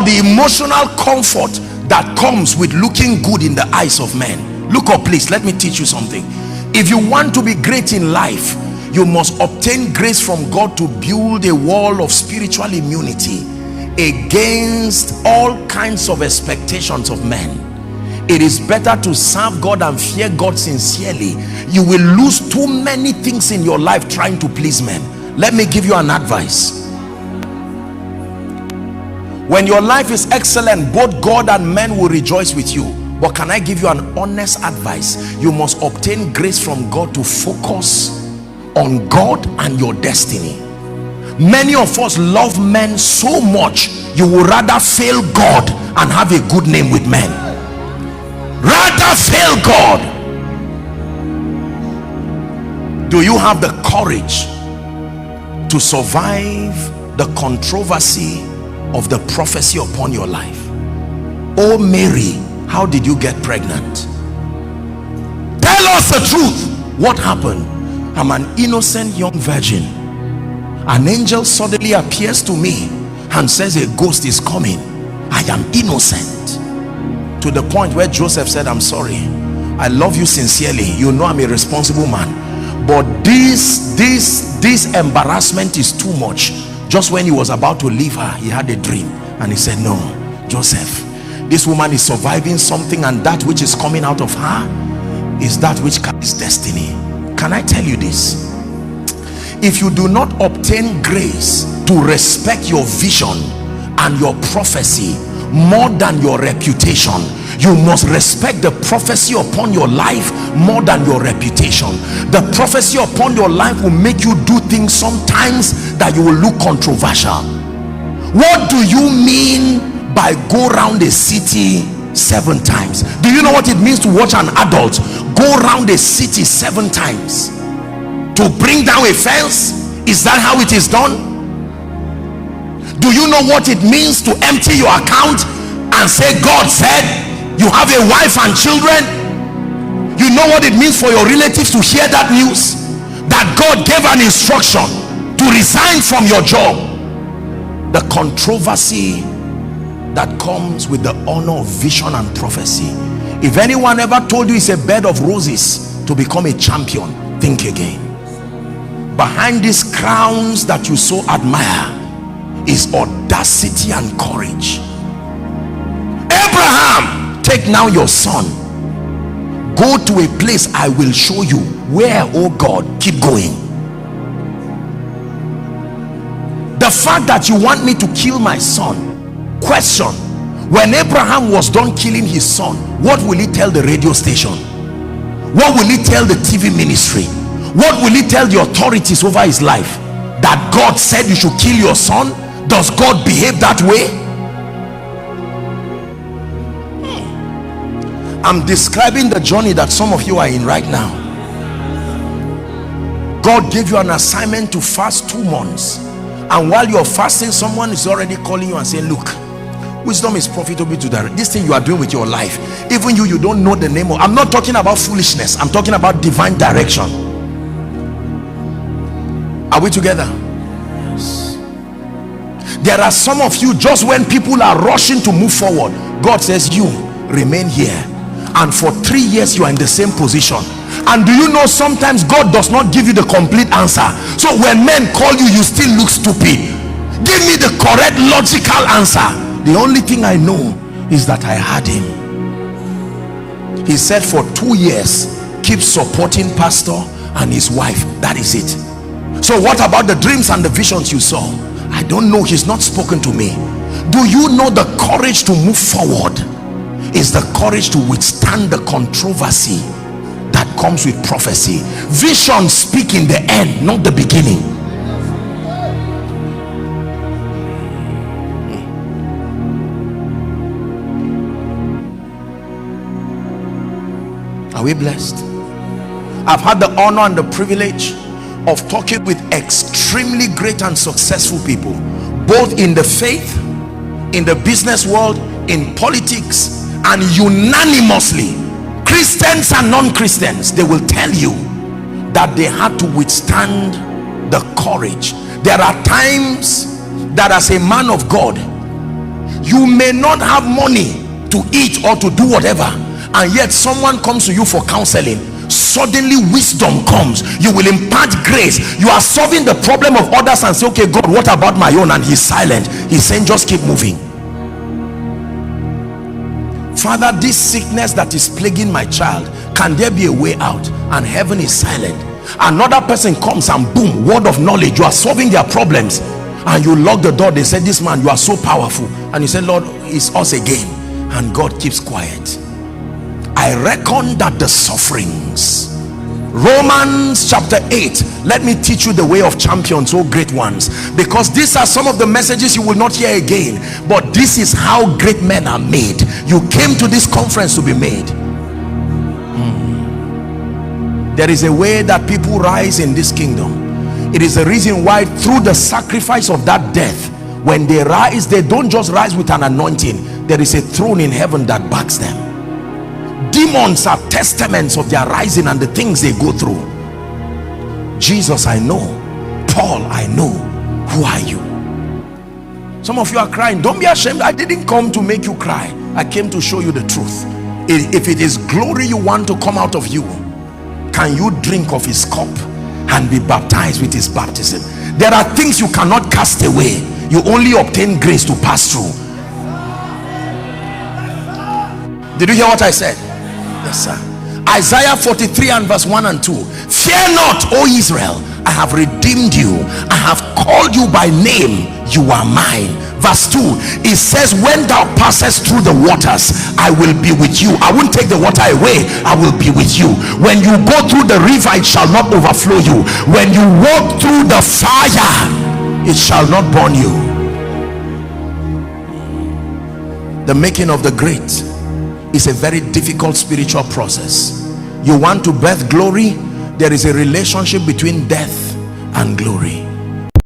the emotional comfort that comes with looking good in the eyes of men. Look up, please. Let me teach you something. If you want to be great in life, you must obtain grace from God to build a wall of spiritual immunity against all kinds of expectations of men. It is better to serve God and fear God sincerely. You will lose too many things in your life trying to please men. Let me give you an advice. When your life is excellent, both God and men will rejoice with you. But can I give you an honest advice? You must obtain grace from God to focus on God and your destiny. Many of us love men so much, you will rather fail God and have a good name with men. Rather fail God. Do you have the courage to survive the controversy of the prophecy upon your life? Oh Mary, how did you get pregnant? Tell us the truth. What happened? I'm an innocent young virgin. An angel suddenly appears to me and says a ghost is coming. I am innocent. To the point where Joseph said, I'm sorry, I love you sincerely, you know I'm a responsible man, but this embarrassment is too much. Just when he was about to leave her, he had a dream and he said, no, Joseph, this woman is surviving something, and that which is coming out of her is that which carries destiny. Can I tell you this? If you do not obtain grace to respect your vision and your prophecy more than your reputation, you must respect the prophecy upon your life more than your reputation. The prophecy upon your life will make you do things sometimes that you will look controversial. What do you mean by go around a city 7 times? Do you know what it means to watch an adult go around a city 7 times to bring down a fence? Is that how it is done? Do you know what it means to empty your account and say God said? You have a wife and children. You know what it means for your relatives to hear that news, that God gave an instruction to resign from your job. The controversy that comes with the honor of vision and prophecy. If anyone ever told you it's a bed of roses to become a champion, think again. Behind these crowns that you so admire is audacity and courage. Abraham, take now your son, go to a place I will show you. Where, oh God? Keep going. The fact that you want me to kill my son, question, when Abraham was done killing his son, what will he tell the radio station? What will he tell the TV ministry? What will he tell the authorities over his life? That God said you should kill your son? Does God behave that way? I'm describing the journey that some of you are in right now. God gave you an assignment to fast 2 months, and while you're fasting, someone is already calling you and saying, look, wisdom is profitable to direct. This thing you are doing with your life, even you don't know the name of. I'm not talking about foolishness, I'm talking about divine direction. Are we together? Yes. There are some of you, just when people are rushing to move forward, God says, you remain here, and for 3 years you are in the same position. And do you know, sometimes God does not give you the complete answer. So when men call you, you still look stupid. Give me the correct logical answer. The only thing I know is that I had him. He said for 2 years, keep supporting pastor and his wife. That is it. So what about the dreams and the visions you saw? I don't know, he's not spoken to me. Do you know the courage to move forward is the courage to withstand the controversy that comes with prophecy? Vision speak in the end, not the beginning. Are we blessed? I've had the honor and the privilege of talking with extremely great and successful people, both in the faith, in the business world, in politics, and unanimously, Christians and non-Christians, they will tell you that they had to withstand the courage. There are times that as a man of God, You may not have money to eat or to do whatever, and yet someone comes to you for counseling. Suddenly wisdom comes. You will impart grace. You are solving the problem of others and say, okay God, what about my own? And he's silent. He's saying, just keep moving. Father, this sickness that is plaguing my child, can there be a way out? And heaven is silent. Another person comes and boom, word of knowledge. You are solving their problems, and you lock the door. They said, this man, you are so powerful. And you said, Lord, it's us again. And God keeps quiet. I reckon that the sufferings, Romans chapter 8, let me teach you the way of champions, oh great ones, because these are some of the messages you will not hear again, but this is how great men are made. You came to this conference to be made. There is a way that people rise in this kingdom. It is the reason why through the sacrifice of that death, when they rise, they don't just rise with an anointing. There is a throne in heaven that backs them. Demons are testaments of their rising and the things they go through. Jesus, I know. Paul, I know. Who are you? Some of you are crying. Don't be ashamed. I didn't come to make you cry. I came to show you the truth. If it is glory you want to come out of you, can you drink of his cup and be baptized with his baptism? There are things you cannot cast away. You only obtain grace to pass through. Did you hear what I said? Yes, sir. Isaiah 43 and verse 1 and 2. Fear not, O Israel, I have redeemed you. I have called you by name. You are mine. Verse 2, it says, when thou passest through the waters, I will be with you. I won't take the water away. I will be with you. When you go through the river, it shall not overflow you. When you walk through the fire, it shall not burn you. The making of the great is a very difficult spiritual process. You want to birth glory, there is a relationship between death and glory.